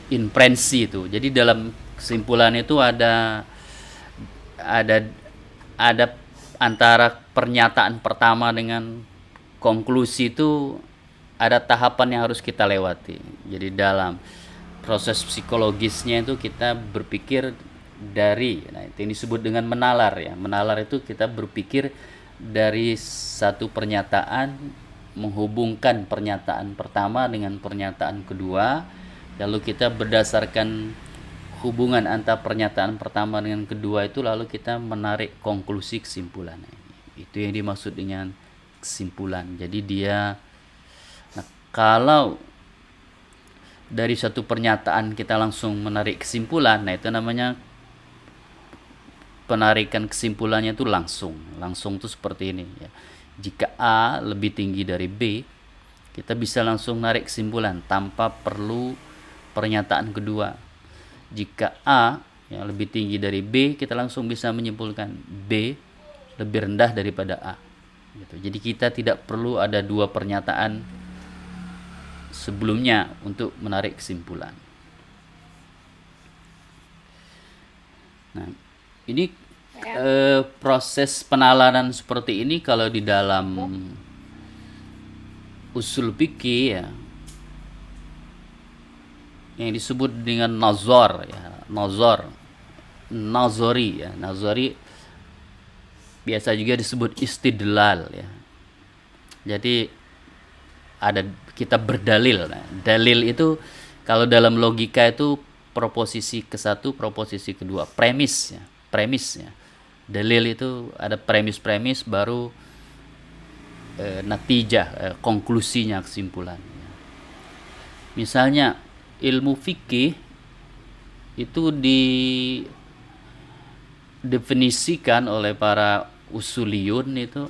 inferensi itu. Jadi dalam kesimpulan itu ada ada antara pernyataan pertama dengan konklusi itu ada tahapan yang harus kita lewati. Jadi dalam proses psikologisnya itu kita berpikir dari, nah itu yang disebut dengan menalar ya. Menalar itu kita berpikir dari satu pernyataan, menghubungkan pernyataan pertama dengan pernyataan kedua, lalu kita berdasarkan hubungan antara pernyataan pertama dengan kedua itu lalu kita menarik konklusi kesimpulan. Itu yang dimaksud dengan kesimpulan. Jadi dia, nah, kalau dari satu pernyataan kita langsung menarik kesimpulan, nah itu namanya penarikan kesimpulannya itu langsung itu seperti ini ya. Jika A lebih tinggi dari B, kita bisa langsung narik kesimpulan tanpa perlu pernyataan kedua. Jika A yang lebih tinggi dari B, kita langsung bisa menyimpulkan B lebih rendah daripada A gitu. Jadi kita tidak perlu ada dua pernyataan sebelumnya untuk menarik kesimpulan. Nah, ini proses penalaran seperti ini kalau di dalam usul fikih ya, yang disebut dengan nazar ya, nazari ya, nazari biasa juga disebut istidlal ya. Jadi ada kita berdalil. Nah, dalil itu kalau dalam logika itu proposisi ke satu, proposisi kedua, premis ya, premisnya. Dalil itu ada premis-premis baru natijah, konklusinya, kesimpulan. Misalnya ilmu fikih itu didefinisikan oleh para usuliyun itu,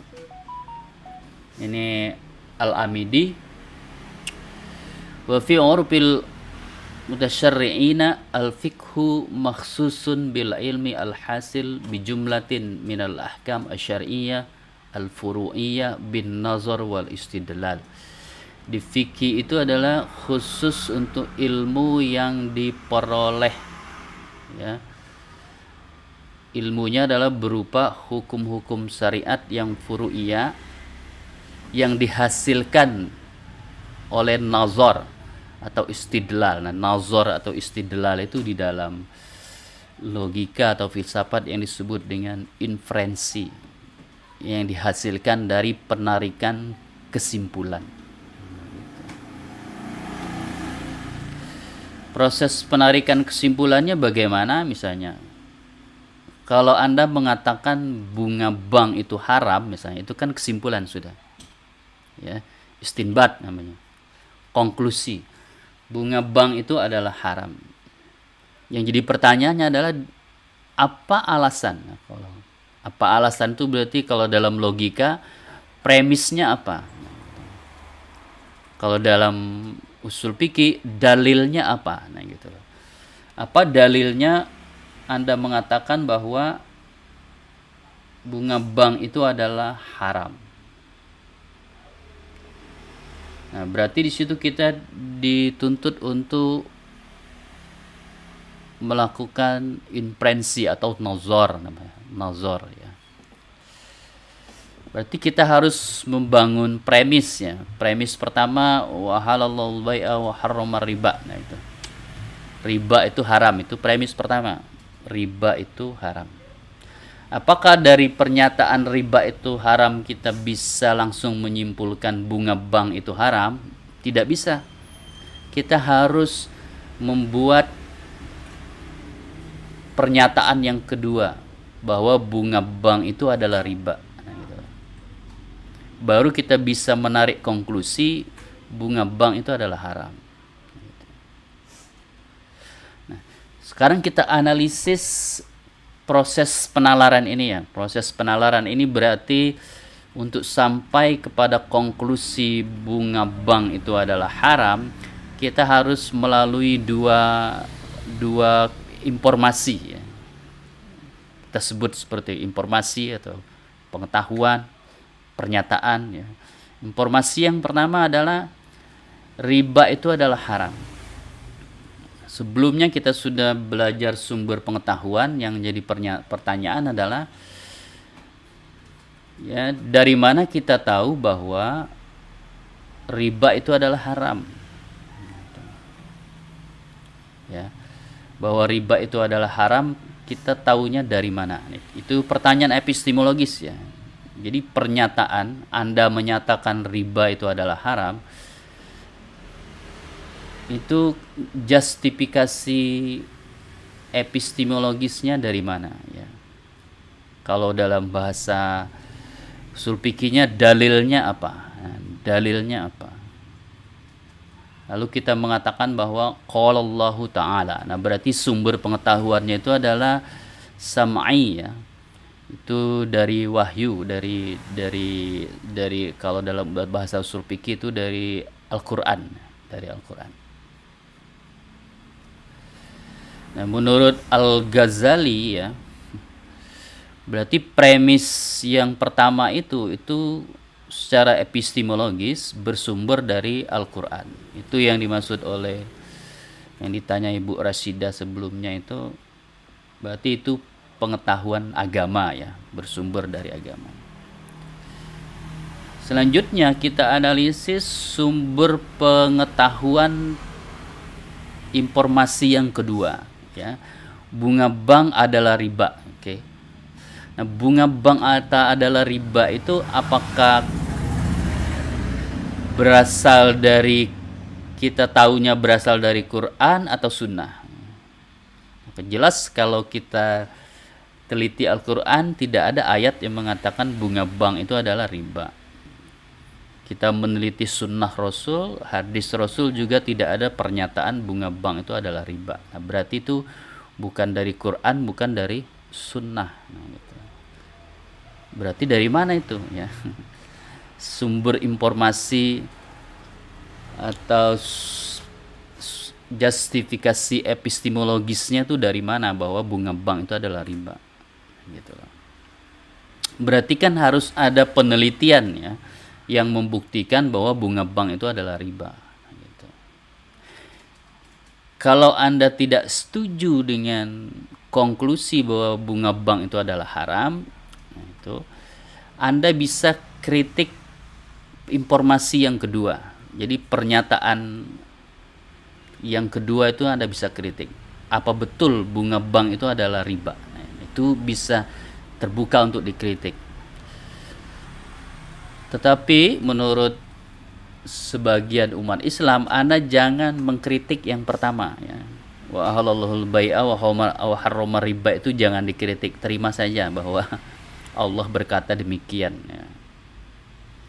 ini Al-Amidi, wa fi urfil mutasyarri'ina al-fiqhu makhsusun bil ilmi al-hasil bi jumlatin minal ahkam asy-syar'iyyah al-furu'iyyah bin nazar wal istidlal. Di fikih itu adalah khusus untuk ilmu yang diperoleh ya. Ilmunya adalah berupa hukum-hukum syariat yang furu'iyah yang dihasilkan oleh nazar atau istidlal. Nah, nazar atau istidlal itu di dalam logika atau filsafat yang disebut dengan inferensi yang dihasilkan dari penarikan kesimpulan. Proses penarikan kesimpulannya bagaimana? Misalnya kalau Anda mengatakan bunga bank itu haram misalnya, itu kan kesimpulan sudah ya, istinbat namanya, konklusi. Bunga bank itu adalah haram. Yang jadi pertanyaannya adalah apa alasan? Nah, kalau apa alasan itu berarti kalau dalam logika premisnya apa? Kalau dalam usul fikih dalilnya apa? Nah gitu loh. Apa dalilnya Anda mengatakan bahwa bunga bank itu adalah haram? Nah, berarti di situ kita dituntut untuk melakukan inferensi atau nazar namanya, nazar ya. Berarti kita harus membangun premis ya. Premis pertama wa halallahu bai'a wa harrama riba. Nah itu. Riba itu haram, itu premis pertama. Riba itu haram. Apakah dari pernyataan riba itu haram kita bisa langsung menyimpulkan bunga bank itu haram? Tidak bisa. Kita harus membuat pernyataan yang kedua bahwa bunga bank itu adalah riba. Nah, gitu. Baru kita bisa menarik konklusi bunga bank itu adalah haram. Nah, sekarang kita analisis proses penalaran ini ya. Proses penalaran ini berarti untuk sampai kepada konklusi bunga bank itu adalah haram, kita harus melalui dua informasi ya. Kita sebut seperti informasi atau pengetahuan, pernyataan ya. Informasi yang pertama adalah riba itu adalah haram. Sebelumnya kita sudah belajar sumber pengetahuan. Yang jadi pertanyaan adalah, ya, dari mana kita tahu bahwa riba itu adalah haram? Ya, bahwa riba itu adalah haram, kita tahunya dari mana? Itu pertanyaan epistemologis, ya. Jadi pernyataan Anda menyatakan riba itu adalah haram, itu justifikasi epistemologisnya dari mana, ya. Kalau dalam bahasa usul fikihnya, dalilnya apa? Nah, dalilnya apa? Lalu kita mengatakan bahwa qala Allahu ta'ala. Nah, berarti sumber pengetahuannya itu adalah sam'i, ya. Itu dari wahyu, dari kalau dalam bahasa usul fikih itu dari Al-Qur'an, dari Al-Qur'an. Nah, menurut Al-Ghazali, ya, berarti premis yang pertama itu secara epistemologis bersumber dari Al-Qur'an. Itu yang dimaksud oleh yang ditanya Ibu Rashidah sebelumnya, itu berarti itu pengetahuan agama, ya, bersumber dari agama. Selanjutnya kita analisis sumber pengetahuan informasi yang kedua, ya. Bunga bank adalah riba. Oke. Nah, bunga bank adalah riba itu apakah berasal dari, kita tahunya berasal dari Quran atau Sunnah? Jelas kalau kita teliti Al-Quran, tidak ada ayat yang mengatakan bunga bank itu adalah riba. Kita meneliti Sunnah Rasul, hadis Rasul juga tidak ada pernyataan bunga bank itu adalah riba. Nah, berarti itu bukan dari Quran, bukan dari Sunnah. Nah, gitu. Berarti dari mana itu, ya? Sumber informasi atau justifikasi epistemologisnya itu dari mana bahwa bunga bank itu adalah riba, gitu loh. Berarti kan harus ada penelitian, ya, yang membuktikan bahwa bunga bank itu adalah riba, gitu. Kalau Anda tidak setuju dengan konklusi bahwa bunga bank itu adalah haram, itu Anda bisa kritik informasi yang kedua. Jadi pernyataan yang kedua itu Anda bisa kritik. Apa betul bunga bank itu adalah riba? Nah, itu bisa terbuka untuk dikritik. Tetapi menurut sebagian umat Islam, Anda jangan mengkritik yang pertama, ya. Wa ahallallahul bai'a wa harrama riba, itu jangan dikritik. Terima saja bahwa Allah berkata demikian, ya,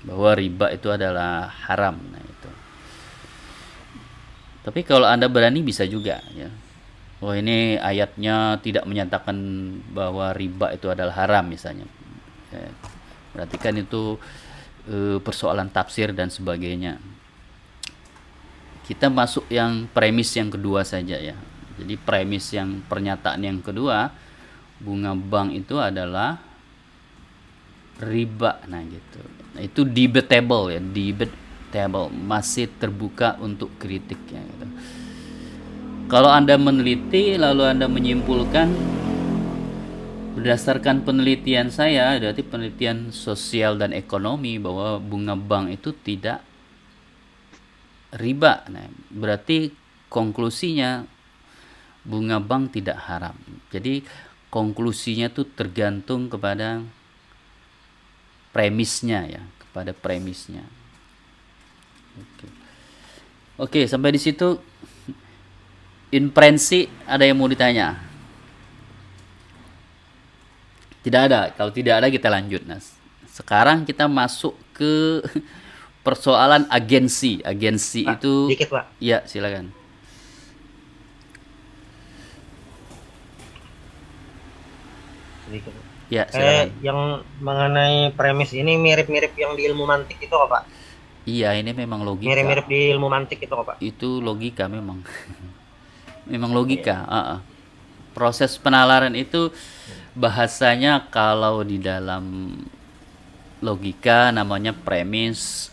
bahwa riba itu adalah haram. Nah, itu. Tapi kalau Anda berani bisa juga, ya. Oh, ini ayatnya tidak menyatakan bahwa riba itu adalah haram misalnya. Ya, berarti kan itu persoalan tafsir dan sebagainya. Kita masuk yang premis yang kedua saja, ya. Jadi premis yang pernyataan yang kedua, bunga bank itu adalah riba. Nah, gitu. Nah, itu debatable, ya, debatable, masih terbuka untuk kritik, ya, gitu. Kalau Anda meneliti lalu Anda menyimpulkan berdasarkan penelitian saya, berarti penelitian sosial dan ekonomi, bahwa bunga bank itu tidak riba. Nah, berarti konklusinya bunga bank tidak haram. Jadi konklusinya itu tergantung kepada premisnya, ya, kepada premisnya. Oke, sampai di situ inferensi. Ada yang mau ditanya? Tidak ada. Kalau tidak ada kita lanjut. Nah, sekarang kita masuk ke persoalan agensi. Agensi Pak, itu dikit, Pak. Ya, silakan. Sedikit. Ya, silakan. Yang mengenai premis ini mirip-mirip yang di ilmu mantik itu kok, Pak? Iya, ini memang logika. Mirip-mirip di ilmu mantik itu kok, Pak? Itu logika memang. Memang logika. Proses penalaran itu bahasanya kalau di dalam logika namanya premis,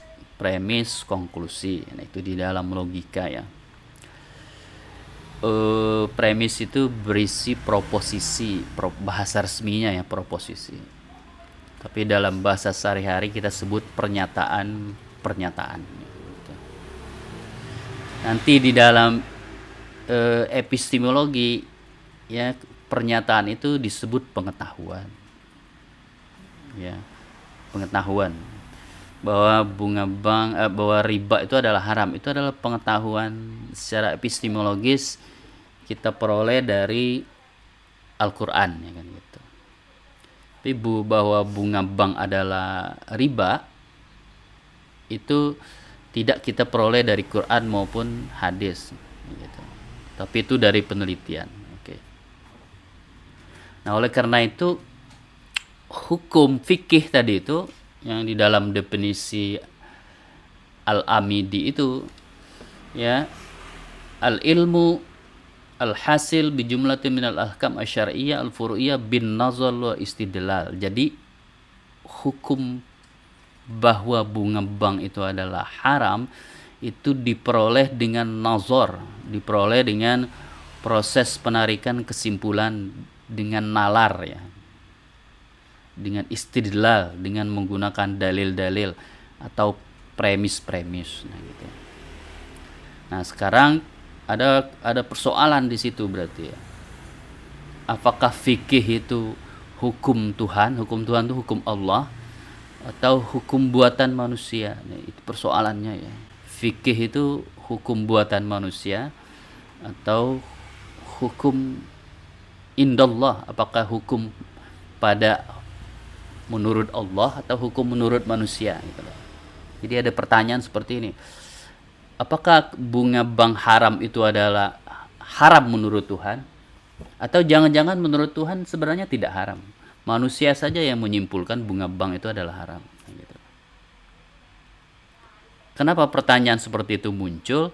konklusi. Nah, itu di dalam logika, ya. premis itu berisi proposisi, bahasa resminya ya proposisi. Tapi dalam bahasa sehari-hari kita sebut pernyataan. Gitu. Nanti di dalam epistemologi ya pernyataan itu disebut pengetahuan. Ya, pengetahuan bahwa bahwa riba itu adalah haram, itu adalah pengetahuan secara epistemologis kita peroleh dari Al-Qur'an ya kan gitu. Tapi bahwa bunga bank adalah riba itu tidak kita peroleh dari Quran maupun hadis gitu. Tapi itu dari penelitian. Oke. Nah, oleh karena itu hukum fikih tadi itu yang di dalam definisi Al-Amidi itu ya al-ilmu al-hasil bi jumlatin minal ahkam asy-syar'iyyah al-furu'iyyah bin nazar wa istidlal. Jadi hukum bahwa bunga bank itu adalah haram itu diperoleh dengan nazar, diperoleh dengan proses penarikan kesimpulan dengan nalar ya, dengan istidlal, dengan menggunakan dalil-dalil atau premis-premis. Nah, gitu. Nah, sekarang ada persoalan di situ berarti ya. Apakah fikih itu hukum Tuhan? Hukum Tuhan itu hukum Allah atau hukum buatan manusia? Nah, itu persoalannya ya. Fikih itu hukum buatan manusia atau hukum indallah? Apakah hukum pada menurut Allah atau hukum menurut manusia gitu. Jadi ada pertanyaan seperti ini. Apakah bunga bank haram itu adalah haram menurut Tuhan? Atau jangan-jangan menurut Tuhan sebenarnya tidak haram? Manusia saja yang menyimpulkan bunga bank itu adalah haram gitu. Kenapa pertanyaan seperti itu muncul?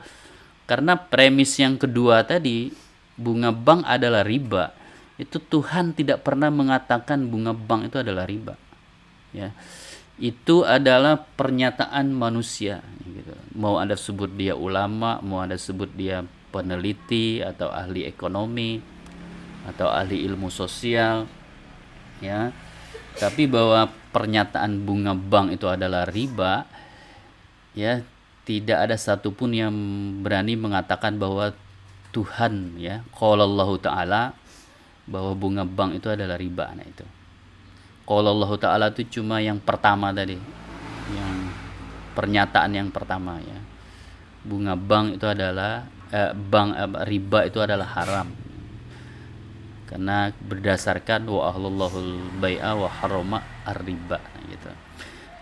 Karena premis yang kedua tadi, bunga bank adalah riba. Itu Tuhan tidak pernah mengatakan bunga bank itu adalah riba. Ya, itu adalah pernyataan manusia gitu. Mau Anda sebut dia ulama, mau Anda sebut dia peneliti atau ahli ekonomi atau ahli ilmu sosial ya, tapi bahwa pernyataan bunga bank itu adalah riba ya, tidak ada satupun yang berani mengatakan bahwa Tuhan ya qalallahu ta'ala bahwa bunga bank itu adalah riba. Nah itu kalau Allah Ta'ala itu cuma yang pertama tadi, yang pernyataan yang pertama ya, bunga bank itu adalah riba itu adalah haram karena berdasarkan wa ahlallahu bai'a wa harama ar-riba gitu.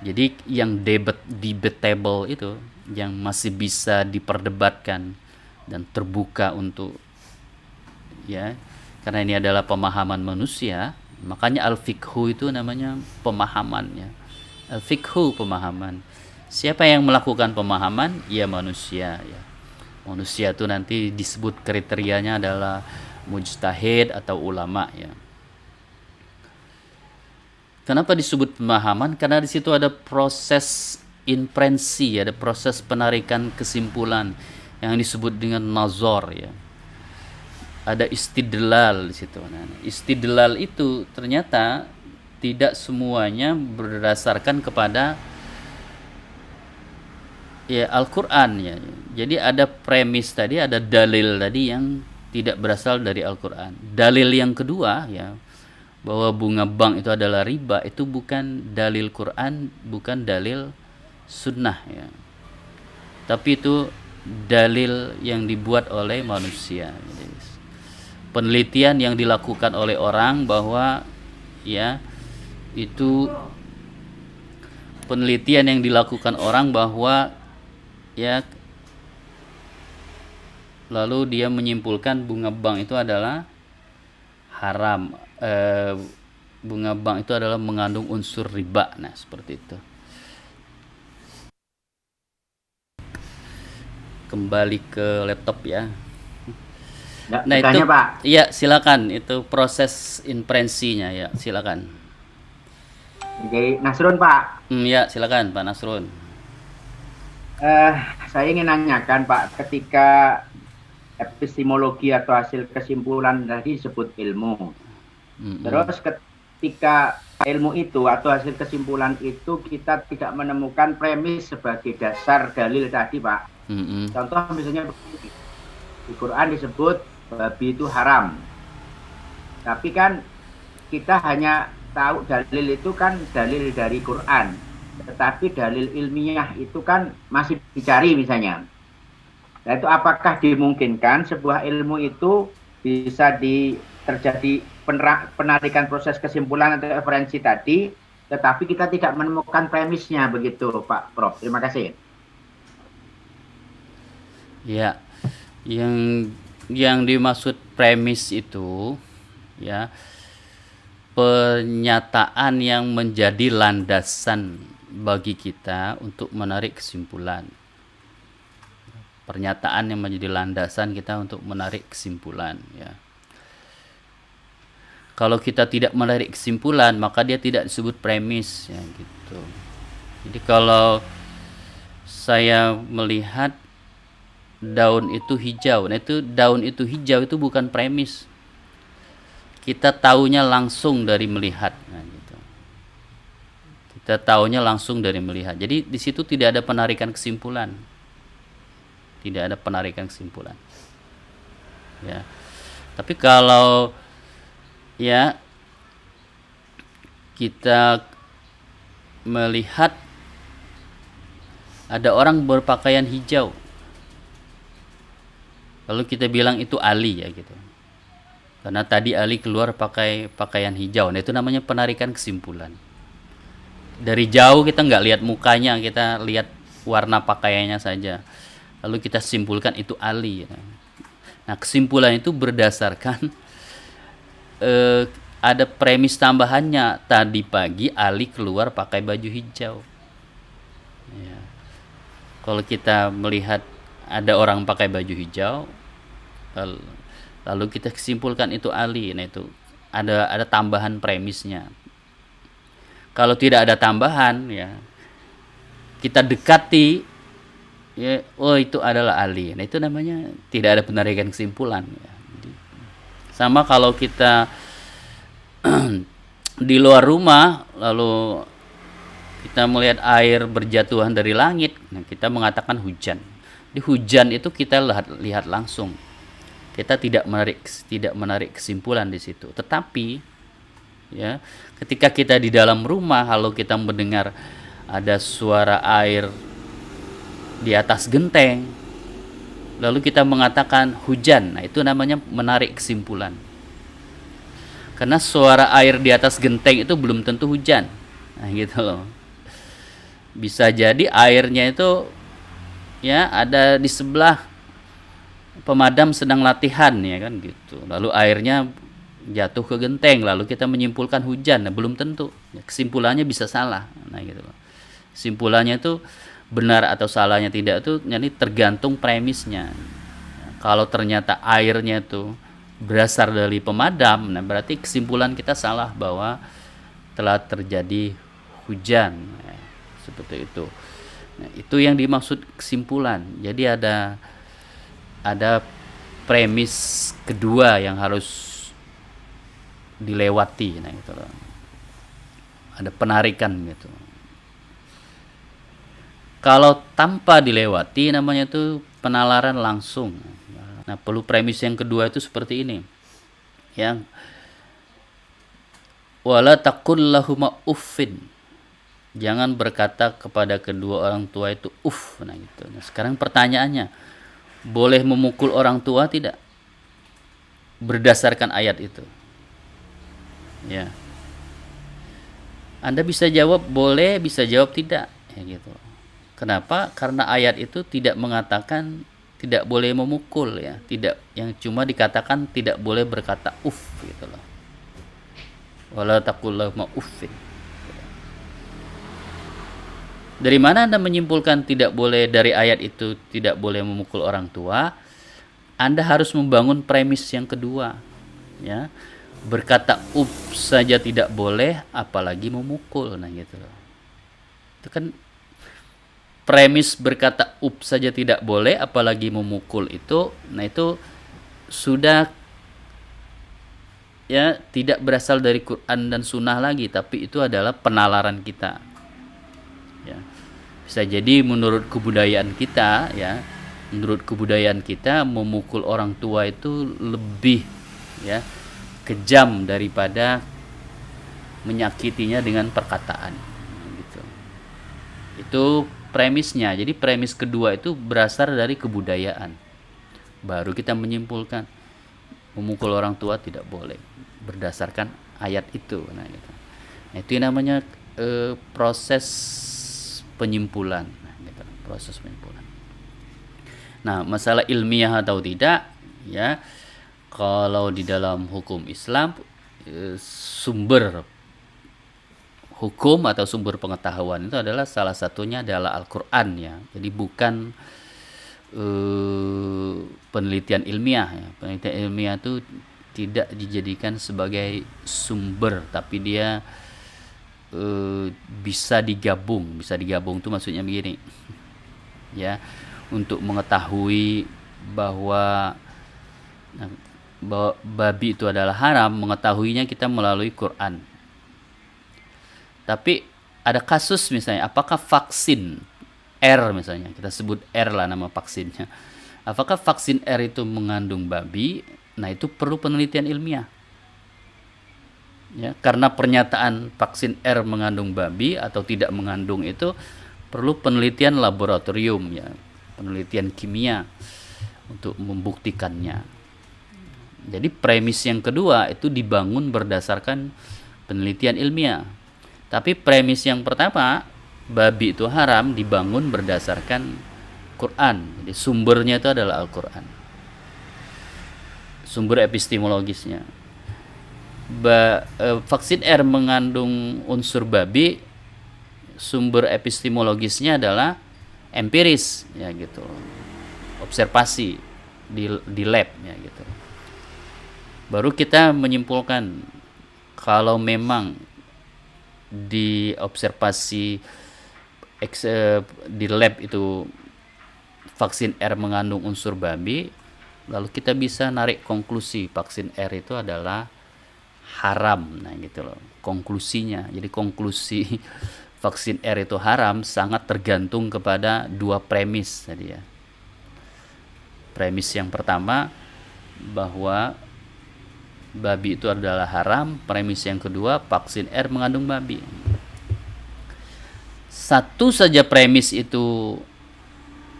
Jadi yang debatable itu, yang masih bisa diperdebatkan dan terbuka untuk ya, karena ini adalah pemahaman manusia. Makanya al-fiqhu itu namanya pemahaman ya. Al-fiqhu pemahaman. Siapa yang melakukan pemahaman? Ya manusia ya. Manusia itu nanti disebut kriterianya adalah mujtahid atau ulama ya. Kenapa disebut pemahaman? Karena di situ ada proses inferensi, ada proses penarikan kesimpulan yang disebut dengan nazar ya. Ada istidlal di situ. Nah, istidlal itu ternyata tidak semuanya berdasarkan kepada ya Al-Qur'an ya. Jadi ada premis tadi, ada dalil tadi yang tidak berasal dari Al-Qur'an. Dalil yang kedua ya, bahwa bunga bank itu adalah riba, itu bukan dalil Quran, bukan dalil sunnah ya. Tapi itu dalil yang dibuat oleh manusia. Jadi, penelitian yang dilakukan oleh orang bahwa ya itu penelitian yang dilakukan orang bahwa ya lalu dia menyimpulkan bunga bank itu adalah haram, bunga bank itu adalah mengandung unsur riba. Nah seperti itu. Kembali ke laptop ya. Nah itu Pak. Iya silakan, itu proses inferensinya ya, silakan. Oke, Nasrun Pak. Ya silakan Pak Nasrun. Saya ingin nanyakan Pak, ketika epistemologi atau hasil kesimpulan tadi disebut ilmu. Terus ketika ilmu itu atau hasil kesimpulan itu kita tidak menemukan premis sebagai dasar dalil tadi, Pak. Contoh misalnya di Quran disebut babi itu haram. Tapi kan kita hanya tahu dalil itu kan dalil dari Quran. Tetapi dalil ilmiah itu kan masih dicari misalnya. Nah, itu apakah dimungkinkan sebuah ilmu itu bisa terjadi penarikan proses kesimpulan atau referensi tadi, tetapi kita tidak menemukan premisnya, begitu Pak Prof. Terima kasih. Ya, yang dimaksud premis itu ya pernyataan yang menjadi landasan bagi kita untuk menarik kesimpulan. Pernyataan yang menjadi landasan kita untuk menarik kesimpulan, ya. Kalau kita tidak menarik kesimpulan, maka dia tidak disebut premis, ya gitu. Jadi kalau saya melihat daun itu hijau, nah itu daun itu hijau itu bukan premis. Kita taunya langsung dari melihat, nah gitu. Kita taunya langsung dari melihat. Jadi di situ tidak ada penarikan kesimpulan. Tidak ada penarikan kesimpulan. Ya. Tapi kalau ya kita melihat ada orang berpakaian hijau, lalu kita bilang itu Ali, ya gitu. Karena tadi Ali keluar pakai pakaian hijau. Nah, itu namanya penarikan kesimpulan. Dari jauh kita nggak lihat mukanya, kita lihat warna pakaiannya saja. Lalu kita simpulkan itu Ali. Nah, kesimpulan itu berdasarkan ada premis tambahannya. Tadi pagi Ali keluar pakai baju hijau. Ya. Kalau kita melihat ada orang pakai baju hijau, lalu kita simpulkan itu Ali. Nah, itu ada tambahan premisnya. Kalau tidak ada tambahan, ya kita dekati, ya, oh itu adalah Ali. Nah, itu namanya tidak ada penarikan kesimpulan, ya. Sama kalau kita di luar rumah lalu kita melihat air berjatuhan dari langit, nah kita mengatakan hujan. Di hujan itu kita lihat langsung. Kita tidak menarik kesimpulan di situ. Tetapi ya, ketika kita di dalam rumah lalu kita mendengar ada suara air di atas genteng, lalu kita mengatakan hujan, nah itu namanya menarik kesimpulan. Karena suara air di atas genteng itu belum tentu hujan. Nah gitu loh. Bisa jadi airnya itu ya ada di sebelah pemadam sedang latihan, ya kan gitu. Lalu airnya jatuh ke genteng, lalu kita menyimpulkan hujan. Nah, belum tentu. Kesimpulannya bisa salah. Nah gitu loh. Kesimpulannya itu benar atau salahnya tidak itu jadi tergantung premisnya. Kalau ternyata airnya itu berasal dari pemadam, nah berarti kesimpulan kita salah bahwa telah terjadi hujan. Nah, seperti itu. Nah, itu yang dimaksud kesimpulan. Jadi ada premis kedua yang harus dilewati. Nah gitu loh. Ada penarikan gitu. Kalau tanpa dilewati namanya itu penalaran langsung. Nah, perlu premis yang kedua itu seperti ini. Yang wala taqul lahuma uffin. Jangan berkata kepada kedua orang tua itu Nah gitu. Nah, sekarang pertanyaannya, boleh memukul orang tua tidak? Berdasarkan ayat itu. Ya. Anda bisa jawab boleh, bisa jawab tidak, ya gitu. Kenapa? Karena ayat itu tidak mengatakan tidak boleh memukul, ya. Tidak, yang cuma dikatakan tidak boleh berkata gitu loh. Wala taqul lahuma uffin. Dari mana Anda menyimpulkan tidak boleh dari ayat itu tidak boleh memukul orang tua? Anda harus membangun premis yang kedua, ya. Berkata saja tidak boleh, apalagi memukul. Nah gitu loh. Itu kan premis berkata saja tidak boleh, apalagi memukul itu. Nah itu sudah ya tidak berasal dari Quran dan Sunnah lagi, tapi itu adalah penalaran kita. Ya. Bisa jadi menurut kebudayaan kita, ya, menurut kebudayaan kita memukul orang tua itu lebih ya kejam daripada menyakitinya dengan perkataan. Gitu. Itu premisnya. Jadi premis kedua itu berasal dari kebudayaan. Baru kita menyimpulkan memukul orang tua tidak boleh berdasarkan ayat itu. Nah, gitu. Nah, itu yang namanya proses penyimpulan. Nah, gitu. Proses penyimpulan. Nah, masalah ilmiah atau tidak, ya, kalau di dalam hukum Islam sumber hukum atau sumber pengetahuan itu adalah salah satunya adalah Al-Quran, ya. Jadi bukan penelitian ilmiah, ya. Penelitian ilmiah itu tidak dijadikan sebagai sumber, tapi dia bisa digabung itu maksudnya begini, ya, untuk mengetahui bahwa babi itu adalah haram, mengetahuinya kita melalui Quran. Tapi ada kasus misalnya, apakah vaksin R misalnya, kita sebut R lah nama vaksinnya, apakah vaksin R itu mengandung babi? Nah, itu perlu penelitian ilmiah, ya, karena pernyataan vaksin R mengandung babi atau tidak mengandung itu perlu penelitian laboratorium, ya, penelitian kimia untuk membuktikannya. Jadi premis yang kedua itu dibangun berdasarkan penelitian ilmiah. Tapi premis yang pertama, babi itu haram, dibangun berdasarkan Quran. Jadi sumbernya itu adalah Al-Quran. Sumber epistemologisnya. Vaksin R mengandung unsur babi, sumber epistemologisnya adalah empiris, ya gitu. Observasi di lab, ya gitu. Baru kita menyimpulkan kalau memang di observasi di lab itu vaksin R mengandung unsur babi, lalu kita bisa narik konklusi vaksin R itu adalah haram. Nah, gitu loh konklusinya. Jadi konklusi vaksin R itu haram sangat tergantung kepada dua premis tadi, ya. Premis yang pertama bahwa babi itu adalah haram, premis yang kedua vaksin R mengandung babi. Satu saja premis itu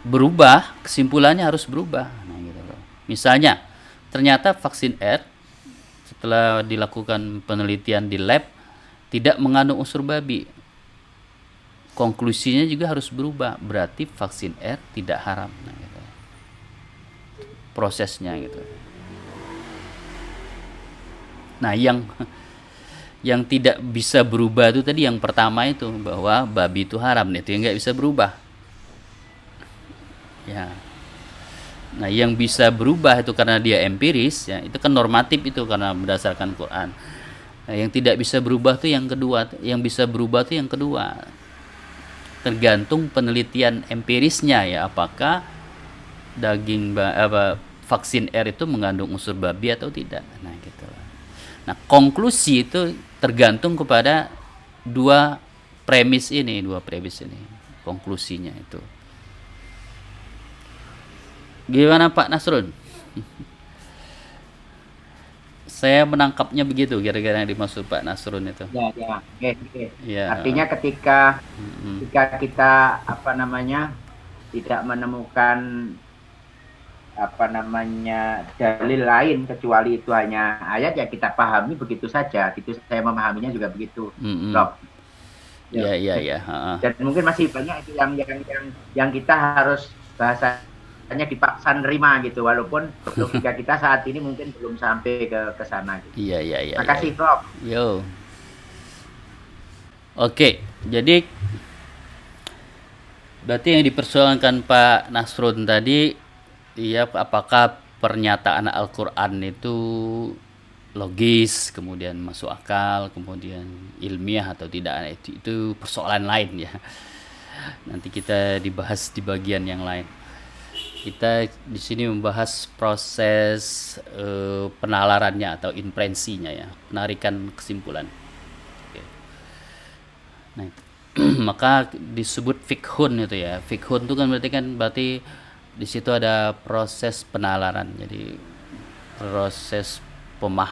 berubah, kesimpulannya harus berubah. Nah, gitu loh. Misalnya, ternyata vaksin R setelah dilakukan penelitian di lab tidak mengandung unsur babi. Konklusinya juga harus berubah, berarti vaksin R tidak haram. Nah, gitu. Prosesnya gitu. Nah, yang tidak bisa berubah itu tadi yang pertama itu, bahwa babi itu haram, itu yang nggak bisa berubah, ya. Nah, yang bisa berubah itu karena dia empiris, ya, itu kan normatif itu karena berdasarkan Quran. Nah, yang tidak bisa berubah itu yang kedua, yang bisa berubah itu yang kedua, tergantung penelitian empirisnya, ya, apakah vaksin R itu mengandung unsur babi atau tidak. Nah, gitu. Nah, konklusi itu tergantung kepada dua premis ini, konklusinya itu. Gimana Pak Nasrun? Saya menangkapnya begitu kira-kira yang dimaksud Pak Nasrun itu. Ya. Oke. Ya. Artinya ketika kita tidak menemukan dalil lain kecuali itu hanya ayat, ya kita pahami begitu saja. Gitu, saya memahaminya juga begitu, Rob. Ya. Dan mungkin masih banyak itu yang kita harus bahasanya dipaksa nerima gitu, walaupun logika kita saat ini mungkin belum sampai ke sana. Gitu. Iya. Terima kasih, Rob. Yo. Oke, jadi berarti yang dipersoalkan Pak Nasrun tadi, iya, apakah pernyataan Al-Quran itu logis, kemudian masuk akal, kemudian ilmiah atau tidak, itu persoalan lain, ya. Nanti kita dibahas di bagian yang lain. Kita di sini membahas proses penalarannya atau inferensinya ya, penarikan kesimpulan. Oke. Nah, maka disebut fikhun itu ya. Fikhun itu kan berarti di situ ada proses penalaran. Jadi proses pemahaman